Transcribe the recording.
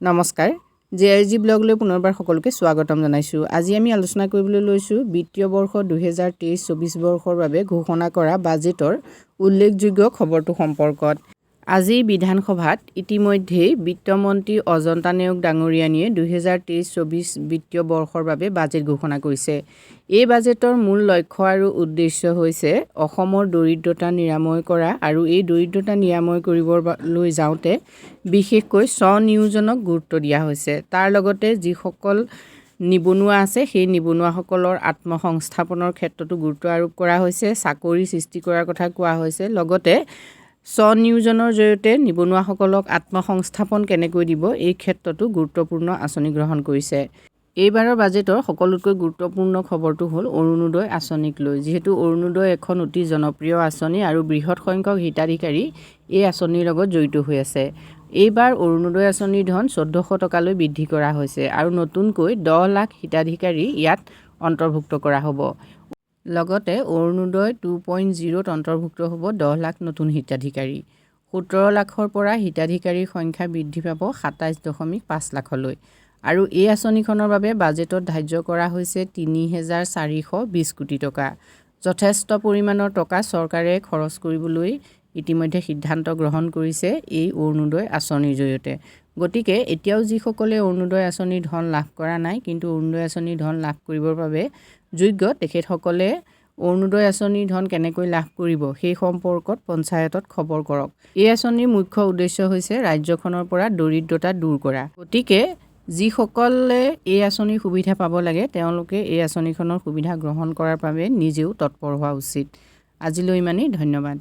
নমস্কাৰ জেআৰজি ব্লগলৈ পুনৰবাৰ সকলোকে স্বাগতম জনাইছোঁ। আজি আমি আলোচনা কৰিবলৈ লৈছোঁ বিত্তীয় বৰ্ষ 2023-24 বৰ্ষৰ বাবে ঘোষণা কৰা বাজেটৰ উল্লেখযোগ্য খবৰটো সম্পৰ্কত। আজি বিধানসভাত ইতিমধ্যেই বিত্তমন্ত্ৰী অজন্তা নেওগ ডাঙৰীয়ানীয়ে 2023-24 বিত্তীয় বৰ্ষৰ বাবে বাজেট ঘোষণা কৰিছে। এই বাজেটৰ মূল লক্ষ্য আৰু উদ্দেশ্য হৈছে অসমৰ দৰিদ্ৰতা নিৰাময় কৰা আৰু এই দৰিদ্ৰতা নিৰাময় কৰিবলৈ যাওঁতে বিশেষকৈ স্বনিয়োজনক গুৰুত্ব দিয়া হৈছে। তাৰ লগতে যিসকল নিবনুৱা আছে সেই নিবনুৱাসকলৰ আত্মসংস্থাপনৰ ক্ষেত্ৰতো গুৰুত্ব আৰোপ কৰা হৈছে। চাকৰি সৃষ্টি কৰাৰ কথা কোৱা হৈছে। লগতে স্বনিয়োজনৰ জৰিয়তে নিবনুৱাসকলক আত্মসংস্থাপন কেনেকৈ দিব এই ক্ষেত্ৰতো গুৰুত্বপূৰ্ণ আঁচনি গ্ৰহণ কৰিছে। এইবাৰৰ বাজেটৰ সকলোতকৈ গুৰুত্বপূৰ্ণ খবৰটো হ'ল অৰুণোদয় আঁচনিক লৈ। যিহেতু অৰুণোদয় এখন অতি জনপ্ৰিয় আঁচনি আৰু বৃহৎ সংখ্যক হিতাধিকাৰী এই আঁচনিৰ লগত জড়িত হৈ আছে। এইবাৰ অৰুণোদয় আঁচনিৰ ধন 1400 টকালৈ বৃদ্ধি কৰা হৈছে আৰু নতুনকৈ 10 লাখ হিতাধিকাৰী ইয়াত অন্তৰ্ভুক্ত কৰা হ'ব। লগতে অৰুণোদয় 2.0ত অন্তৰ্ভুক্ত হ'ব 10 লাখ নতুন হিতাধিকাৰী। 17 লাখৰ পৰা হিতাধিকাৰীৰ সংখ্যা বৃদ্ধি পাব 27.5 লাখলৈ। আৰু এই আঁচনিখনৰ বাবে বাজেটত ধাৰ্য কৰা হৈছে 3,420 কোটি টকা। যথেষ্ট পৰিমাণৰ টকা চৰকাৰে খৰচ কৰিবলৈ ইতিমধ্যে সিদ্ধান্ত গ্ৰহণ কৰিছে এই অৰুণোদয় আঁচনিৰ জৰিয়তে। গতিকে এতিয়াও যিসকলে অৰুণোদয় আঁচনিৰ ধন লাভ কৰা নাই কিন্তু অৰুণোদয় আঁচনিৰ ধন লাভ কৰিবৰ বাবে যোগ্য, তেখেতসকলে অৰুণোদয় আঁচনিৰ ধন কেনেকৈ লাভ কৰিব সেই সম্পৰ্কত পঞ্চায়তত খবৰ কৰক। এই আঁচনিৰ মুখ্য উদ্দেশ্য হৈছে ৰাজ্যখনৰ পৰা দৰিদ্ৰতা দূৰ কৰা। গতিকে যিসকলে এই আঁচনিৰ সুবিধা পাব লাগে তেওঁলোকে এই আঁচনিখনৰ সুবিধা গ্ৰহণ কৰাৰ বাবে নিজেও তৎপৰ হোৱা উচিত। আজিলৈ ইমানেই, ধন্যবাদ।